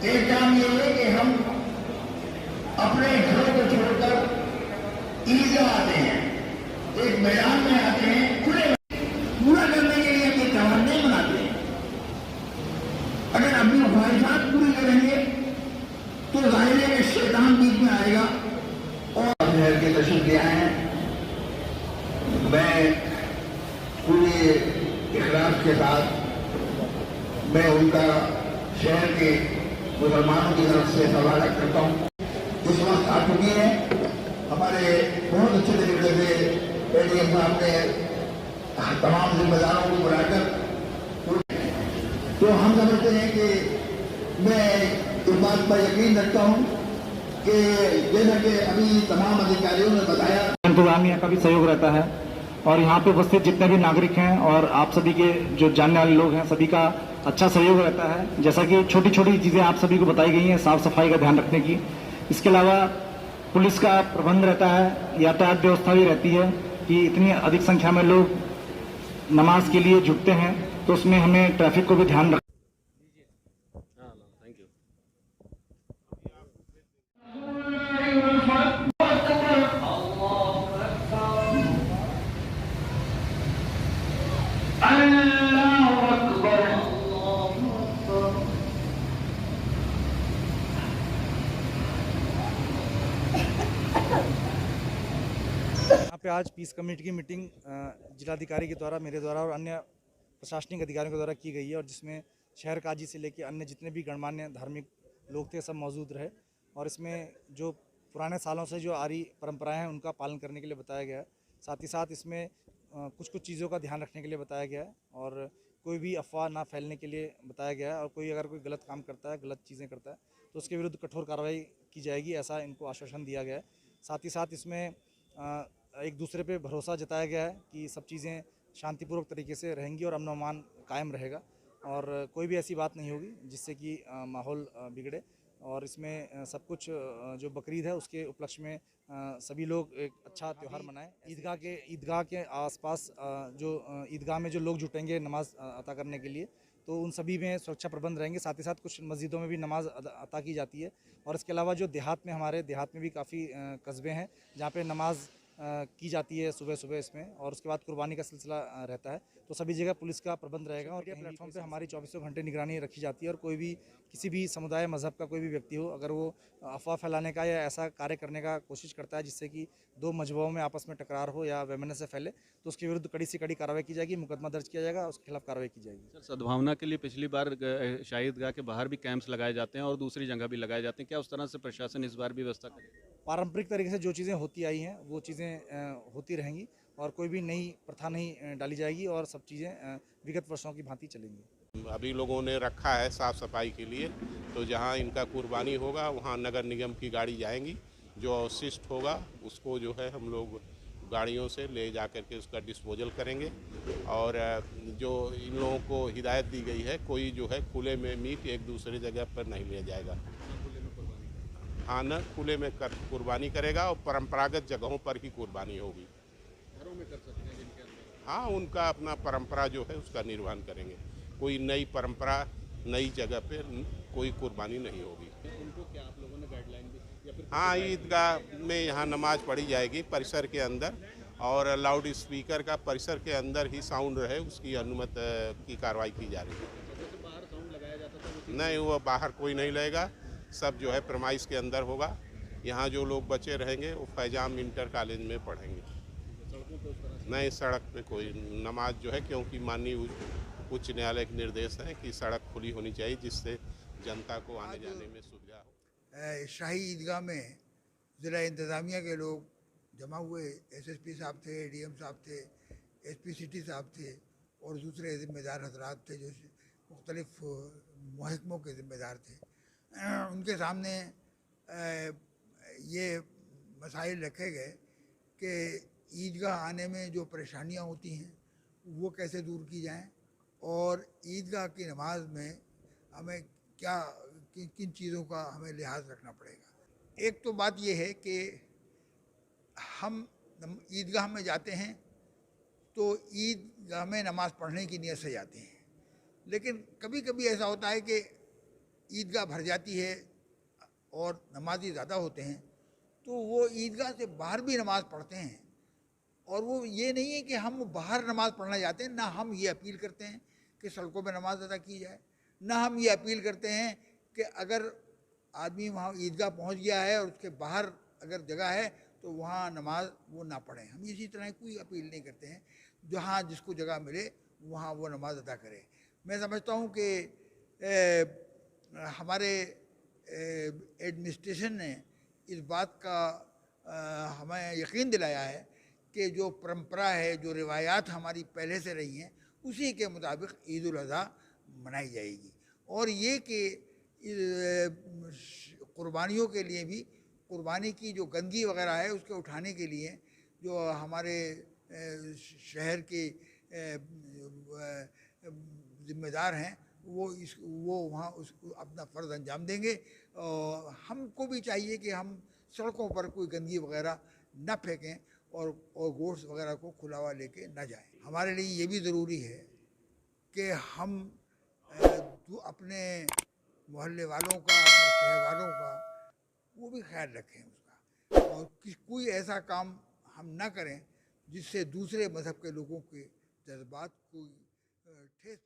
एक काम ये है कि हम अपने घरों को छोड़कर ईदगाह आते हैं, एक मैदान में आते हैं, खुले पूरा करने के लिए अपने त्योहार नहीं मनाते हैं। अगर अपनी ख्वाहिशात पूरी करेंगे तो जाहिर है कि शैतान बीच में आएगा। और शहर के तशरीफ ले आए हैं, मैं पूरे इखलास के साथ मैं उनका शहर के मुसलमानों की तरफ से सवाल करता हूँ। इस वक्त आ चुकी है, हमारे बहुत अच्छे तरीके से एडीएम साहब ने तमाम जिम्मेदारों को बुलाकर, तो हम समझते हैं कि मैं इस बात पर यकीन रखता हूँ कि जैसा कि अभी तमाम अधिकारियों ने बताया, इंतजामिया का भी सहयोग रहता है और यहाँ पे उपस्थित जितने भी नागरिक हैं और आप सभी के जो जानने वाले लोग हैं सभी का अच्छा सहयोग रहता है। जैसा कि छोटी छोटी चीजें आप सभी को बताई गई हैं, साफ सफाई का ध्यान रखने की। इसके अलावा पुलिस का प्रबंध रहता है, यातायात व्यवस्था भी रहती है कि इतनी अधिक संख्या में लोग नमाज के लिए जुटते हैं तो उसमें हमें ट्रैफिक को भी ध्यान रखना। यहाँ पे आज पीस कमेटी की मीटिंग जिलाधिकारी के द्वारा, मेरे द्वारा और अन्य प्रशासनिक अधिकारियों के द्वारा की गई है और जिसमें शहर काजी से लेकर अन्य जितने भी गणमान्य धार्मिक लोग थे सब मौजूद रहे और इसमें जो पुराने सालों से जो आ रही परंपराएं हैं उनका पालन करने के लिए बताया गया है। साथ ही साथ इसमें कुछ चीज़ों का ध्यान रखने के लिए बताया गया है और कोई भी अफवाह ना फैलने के लिए बताया गया है और कोई अगर कोई गलत काम करता है, गलत चीज़ें करता है तो उसके विरुद्ध कठोर कार्रवाई की जाएगी, ऐसा इनको आश्वासन दिया गया है। साथ ही साथ इसमें एक दूसरे पे भरोसा जताया गया है कि सब चीज़ें शांतिपूर्वक तरीके से रहेंगी और अमन व अमान कायम रहेगा और कोई भी ऐसी बात नहीं होगी जिससे कि माहौल बिगड़े। और इसमें सब कुछ जो बकरीद है उसके उपलक्ष्य में सभी लोग एक अच्छा त्यौहार मनाएं। ईदगाह के आसपास जो ईदगाह में जो लोग जुटेंगे नमाज अता करने के लिए तो उन सभी में सुरक्षा प्रबंध रहेंगे। साथ ही साथ कुछ मस्जिदों में भी नमाज अता की जाती है और इसके अलावा जो हमारे देहात में भी काफ़ी कस्बे हैं जहाँ पे नमाज की जाती है सुबह सुबह इसमें और उसके बाद कुर्बानी का सिलसिला रहता है। तो सभी जगह पुलिस का प्रबंध रहेगा और प्लेटफॉर्म पे हमारी 24 घंटे निगरानी रखी जाती है और कोई भी किसी भी समुदाय मजहब का कोई भी व्यक्ति हो अगर वो अफवाह फैलाने का या ऐसा कार्य करने का कोशिश करता है जिससे कि दो मजहबों में आपस में टकरार हो या वैमनस्य फैले तो उसके विरुद्ध कड़ी से कड़ी कार्रवाई की जाएगी, मुकदमा दर्ज किया जाएगा, उसके खिलाफ कार्रवाई की जाएगी। सर, सद्भावना के लिए पिछली बार शाही ईदगाह के बाहर भी कैंप्स लगाए जाते हैं और दूसरी जगह भी लगाए जाते हैं, क्या उस तरह से प्रशासन इस बार भी व्यवस्था करेगा? पारंपरिक तरीके से जो चीज़ें होती आई हैं वो चीज़ें होती रहेंगी और कोई भी नई प्रथा नहीं डाली जाएगी और सब चीज़ें विगत वर्षों की भांति चलेंगी। अभी लोगों ने रखा है साफ़ सफाई के लिए, तो जहां इनका कुर्बानी होगा वहां नगर निगम की गाड़ी जाएंगी, जो अवशिष्ट होगा उसको जो है हम लोग गाड़ियों से ले जा कर के उसका डिस्पोजल करेंगे। और जो इन लोगों को हिदायत दी गई है कोई जो है खुले में मीट एक दूसरे जगह पर नहीं लिया जाएगा। हाँ, न खुले में कुर्बानी करेगा और परंपरागत जगहों पर ही कुर्बानी होगी। घरों में कर सकते हैं जिनके अंदर? हाँ, उनका अपना परंपरा जो है उसका निर्वहन करेंगे। कोई नई परंपरा नई जगह पे कोई कुर्बानी नहीं होगी। उनको क्या आप लोगों ने गाइडलाइन दी या फिर? हाँ, ईदगाह में यहाँ नमाज पढ़ी जाएगी परिसर के अंदर और लाउड स्पीकर का परिसर के अंदर ही साउंड रहे उसकी अनुमति की कार्रवाई की जा रही है। जैसे बाहर साउंड लगाया जाता था नहीं, वो बाहर कोई नहीं लगेगा, सब जो है प्रमाइस के अंदर होगा। यहाँ जो लोग बचे रहेंगे वो फैजाम इंटर कॉलेज में पढ़ेंगे। सड़कों पर उस तरह से? नहीं, सड़क पे कोई नमाज जो है, क्योंकि माननीय उच्च न्यायालय के निर्देश हैं कि सड़क खुली होनी चाहिए जिससे जनता को आने जाने में सुविधा हो। शाही ईदगाह में ज़िला इंतज़ामिया के लोग जमा हुए, एसएसपी साहब थे, एडीएम साहब थे, एसपी सिटी साहब थे और दूसरे ज़िम्मेदार हजरात थे जो मुख्तलिफ महकमों के ज़िम्मेदार थे। उनके सामने ये मसाइल रखे गए कि ईदगाह आने में जो परेशानियां होती हैं वो कैसे दूर की जाएं और ईदगाह की नमाज में हमें क्या किन चीज़ों का हमें लिहाज रखना पड़ेगा। एक तो बात यह है कि हम ईदगाह में जाते हैं तो ईदगाह में नमाज़ पढ़ने की नीयत से जाते हैं, लेकिन कभी कभी ऐसा होता है कि ईदगाह भर जाती है और नमाजी ज़्यादा होते हैं तो वो ईदगाह से बाहर भी नमाज़ पढ़ते हैं। और वो ये नहीं है कि हम बाहर नमाज़ पढ़ना जाते हैं, ना हम ये अपील करते हैं कि सड़कों पर नमाज़ अदा की जाए, ना हम ये अपील करते हैं कि अगर आदमी वहाँ ईदगाह पहुँच गया है और उसके बाहर अगर जगह है तो वहाँ नमाज वो ना पढ़ें। हम इसी तरह कोई अपील नहीं करते हैं, जहाँ जिसको जगह मिले वहाँ वो नमाज अदा करे। मैं समझता हूँ कि हमारे एडमिनिस्ट्रेशन ने इस बात का हमें यकीन दिलाया है कि जो परंपरा है, जो रिवायात हमारी पहले से रही हैं, उसी के मुताबिक ईद उल अज़हा मनाई जाएगी। और ये कि कुर्बानियों के लिए भी, कुर्बानी की जो गंदगी वगैरह है उसके उठाने के लिए जो हमारे शहर के ज़िम्मेदार हैं वो वहाँ उस अपना फ़र्ज़ अंजाम देंगे। और हमको भी चाहिए कि हम सड़कों पर कोई गंदगी वगैरह न फेंकें और गोश्त वगैरह को खुला हुआ लेके न जाएं। हमारे लिए ये भी ज़रूरी है कि हम जो अपने मोहल्ले वालों का, अपने शहर वालों का वो भी ख्याल रखें उसका, और कोई ऐसा काम हम ना करें जिससे दूसरे मज़हब के लोगों के जज्बात को ठेस